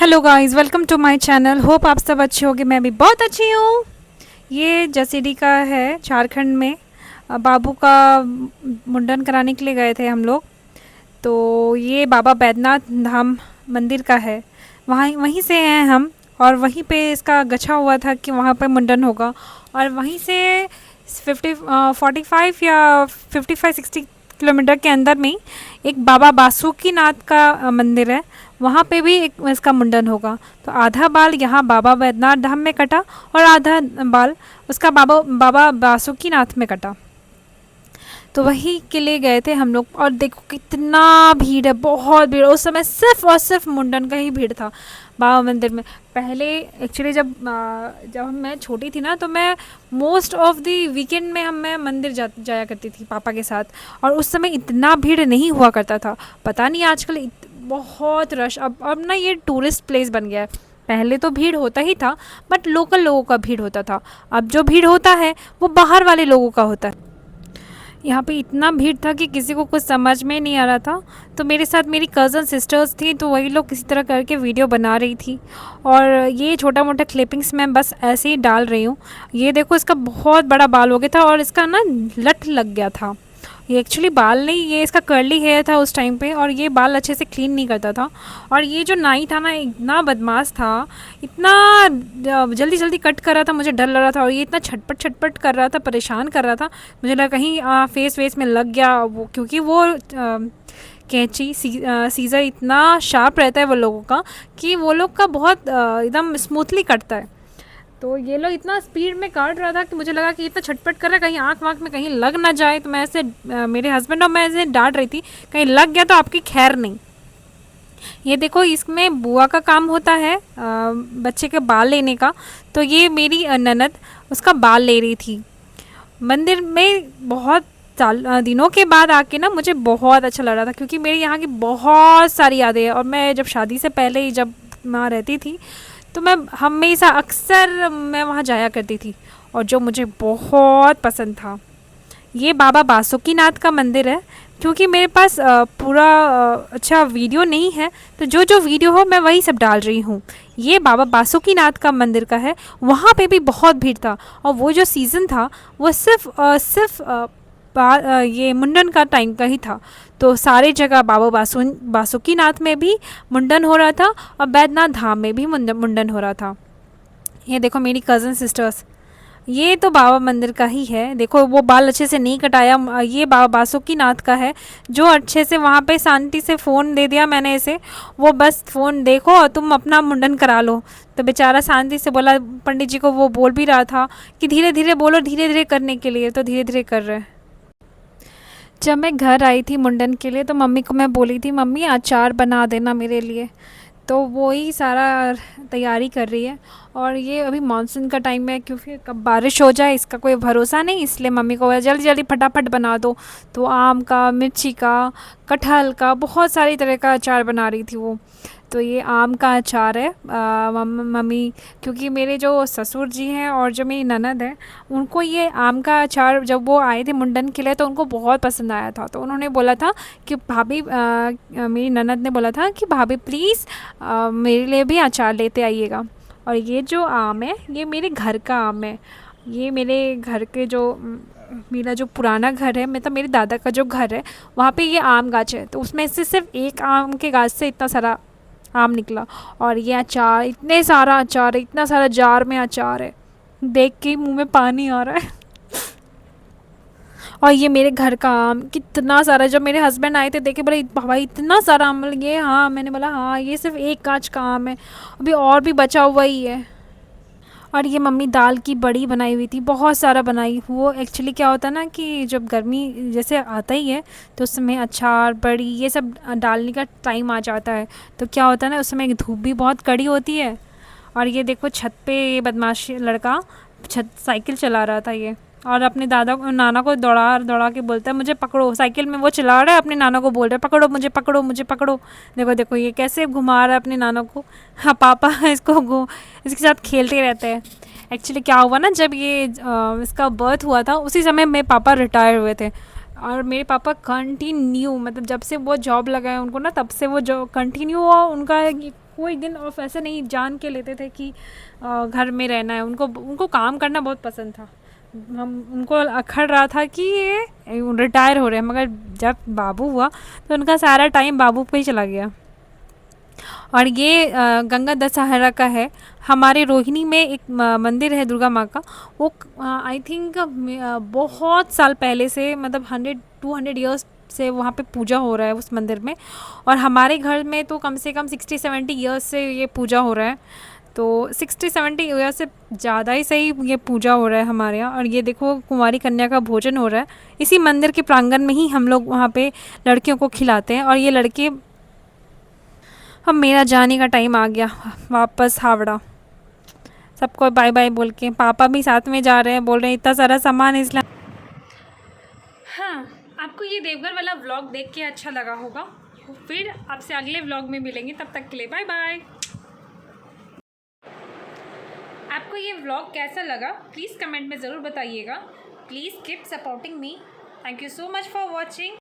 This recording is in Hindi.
Hello guys, welcome to my channel. Hope आप सब अच्छे होंगे। मैं भी बहुत अच्छी हूँ। ये जसीडी का है, झारखंड में। बाबू का मुंडन कराने के लिए गए थे हम लोग। तो ये बाबा बैद्यनाथ धाम मंदिर का है। वहाँ वहीं से हैं हम। और वहीं पे इसका गछा हुआ था कि वहाँ पे मुंडन होगा। और वहीं से 45 या 55-60 किलोमीटर के अंदर में ही एक बाबा बासुकीनाथ का मंदिर है। वहाँ पे भी एक इसका मुंडन होगा। तो आधा बाल यहाँ बाबा बैद्यनाथ धाम में कटा और आधा बाल उसका बाबा बाबा बासुकीनाथ में कटा। तो वही के लिए गए थे हम लोग। और देखो कितना भीड़ है, बहुत भीड़। उस समय सिर्फ और सिर्फ मुंडन का ही भीड़ था बाबा मंदिर में। पहले एक्चुअली जब मैं छोटी थी ना, तो मैं मोस्ट ऑफ द वीकेंड में मैं मंदिर जाया करती थी पापा के साथ। और उस समय इतना भीड़ नहीं हुआ करता था। पता नहीं आजकल बहुत रश। अब ना ये टूरिस्ट प्लेस बन गया है। पहले तो भीड़ होता ही था, बट लोकल लोगों का भीड़ होता था। अब जो भीड़ होता है वो बाहर वाले लोगों का होता है। यहाँ पे इतना भीड़ था कि किसी को कुछ समझ में नहीं आ रहा था। तो मेरे साथ मेरी कज़न सिस्टर्स थी, तो वही लोग किसी तरह करके वीडियो बना रही थी। और ये छोटा मोटा क्लिपिंग्स मैं बस ऐसे ही डाल रही हूँ। ये देखो, इसका बहुत बड़ा बाल हो गया था और इसका ना लट लग गया था। ये एक्चुअली बाल नहीं, ये इसका कर्ली हेयर था उस टाइम पे। और ये बाल अच्छे से क्लीन नहीं करता था। और ये जो नाई था ना, इतना बदमाश था। इतना जल्दी जल्दी कट कर रहा था, मुझे डर लग रहा था। और ये इतना छटपट छटपट कर रहा था, परेशान कर रहा था। मुझे लगा कहीं फेस वेस में लग गया वो, क्योंकि वो कैंची सीज़र इतना शार्प रहता है वो लोगों का, कि वो लोग का बहुत एकदम स्मूथली कटता है। तो ये लोग इतना स्पीड में काट रहा था कि मुझे लगा कि इतना छटपट कर रहा है, कहीं आँख वाँख में कहीं लग ना जाए। तो मैं ऐसे मेरे हस्बैंड और मैं ऐसे डांट रही थी, कहीं लग गया तो आपकी खैर नहीं। ये देखो, इसमें बुआ का काम होता है बच्चे के बाल लेने का। तो ये मेरी ननद उसका बाल ले रही थी मंदिर में। बहुत दिनों के बाद आके ना मुझे बहुत अच्छा लग रहा था, क्योंकि मेरे यहाँ की बहुत सारी यादें हैं। और मैं जब शादी से पहले ही जब वहाँ रहती थी, तो मैं हमेशा अक्सर मैं वहाँ जाया करती थी। और जो मुझे बहुत पसंद था, ये बाबा बासुकीनाथ का मंदिर है। क्योंकि मेरे पास पूरा अच्छा वीडियो नहीं है, तो जो जो वीडियो हो मैं वही सब डाल रही हूँ। ये बाबा बासुकीनाथ का मंदिर का है। वहाँ पे भी बहुत भीड़ था। और वो जो सीज़न था वो सिर्फ ये मुंडन का टाइम का ही था। तो सारे जगह बाबा बासुकीनाथ में भी मुंडन हो रहा था और बैद्यनाथ धाम में भी मुंडन हो रहा था। ये देखो मेरी कज़न सिस्टर्स, ये तो बाबा मंदिर का ही है। देखो वो बाल अच्छे से नहीं कटाया। ये बाबा बासुकीनाथ का है, जो अच्छे से वहाँ पे शांति से फ़ोन दे दिया मैंने इसे। वो बस फ़ोन देखो और तुम अपना मुंडन करा लो। तो बेचारा शांति से बोला। पंडित जी को वो बोल भी रहा था कि धीरे धीरे बोलो, धीरे धीरे करने के लिए। तो धीरे धीरे कर रहे हैं। जब मैं घर आई थी मुंडन के लिए, तो मम्मी को मैं बोली थी, मम्मी अचार बना देना मेरे लिए। तो वो ही सारा तैयारी कर रही है। और ये अभी मानसून का टाइम है, क्योंकि कब बारिश हो जाए इसका कोई भरोसा नहीं। इसलिए मम्मी को बोला जल्दी जल्दी फटाफट बना दो। तो आम का, मिर्ची का, कटहल का, बहुत सारी तरह का अचार बना रही थी वो। तो ये आम का अचार है। मम्मी, क्योंकि मेरे जो ससुर जी हैं और जो मेरी ननद है, उनको ये आम का अचार जब वो आए थे मुंडन के लिए तो उनको बहुत पसंद आया था। तो उन्होंने बोला था कि भाभी, मेरी ननद ने बोला था कि भाभी प्लीज़ मेरे लिए भी अचार लेते आइएगा। और ये जो आम है, ये मेरे घर का आम है। ये मेरे घर के जो मेरा जो पुराना घर है, मतलब मेरे दादा का जो घर है, वहाँ पे ये आम गाछ है। तो उसमें से सिर्फ एक आम के गाछ से इतना सारा आम निकला। और ये अचार, इतने सारा अचार है, इतना सारा जार में अचार है, देख के ही मुंह में पानी आ रहा है। और ये मेरे घर का आम कितना सारा। जब मेरे हस्बैंड आए थे देखे, बोले भाई इतना सारा आम। बोले ये हाँ। मैंने बोला हाँ, ये सिर्फ एक कांच का आम है, अभी और भी बचा हुआ ही है। और ये मम्मी दाल की बड़ी बनाई हुई थी, बहुत सारा बनाई। वो एक्चुअली क्या होता है ना, कि जब गर्मी जैसे आता ही है, तो उस समय अचार, बड़ी, ये सब डालने का टाइम आ जाता है। तो क्या होता है ना, उस समय धूप भी बहुत कड़ी होती है। और ये देखो छत पे ये बदमाश लड़का छत साइकिल चला रहा था ये। और अपने दादा को, नाना को दौड़ा दौड़ा के बोलता है मुझे पकड़ो। साइकिल में वो चला रहा है, अपने नाना को बोल रहा है पकड़ो मुझे, पकड़ो मुझे, पकड़ो। देखो देखो ये कैसे घुमा रहा है अपने नाना को। हाँ, पापा इसके साथ खेलते रहते हैं। एक्चुअली क्या हुआ ना, जब ये इसका बर्थ हुआ था, उसी समय मेरे पापा रिटायर हुए थे। और मेरे पापा कंटिन्यू, मतलब जब से वो जॉब लगा है उनको ना, तब से वो जो कंटिन्यू हुआ उनका कोई दिन ऑफ ऐसे नहीं जान के लेते थे कि घर में रहना है। उनको उनको काम करना बहुत पसंद था। हम उनको अखड़ रहा था कि ये रिटायर हो रहे हैं, मगर जब बाबू हुआ तो उनका सारा टाइम बाबू पे ही चला गया। और ये गंगा दशहरा का है। हमारे रोहिणी में एक मंदिर है दुर्गा माँ का। वो आई थिंक बहुत साल पहले से, मतलब 100-200 ईयर्स से वहाँ पे पूजा हो रहा है उस मंदिर में। और हमारे घर में तो कम से कम 60-70 ईयर्स से ये पूजा हो रहा है। तो 60-70 ईयर्स से ज़्यादा ही सही ये पूजा हो रहा है हमारे यहाँ। और ये देखो कुंवारी कन्या का भोजन हो रहा है इसी मंदिर के प्रांगण में ही। हम लोग वहाँ पे लड़कियों को खिलाते हैं। और ये लड़के, अब मेरा जाने का टाइम आ गया वापस हावड़ा। सबको बाय बाय बोल के, पापा भी साथ में जा रहे हैं, बोल रहे हैं इतना सारा सामान है इसलिए। हाँ, आपको ये देवघर वाला व्लॉग देख के अच्छा लगा होगा। फिर आपसे अगले व्लॉग में मिलेंगे, तब तक के लिए बाय बाय। आपको ये व्लॉग कैसा लगा प्लीज़ कमेंट में ज़रूर बताइएगा। Please keep supporting me. Thank you so much for watching.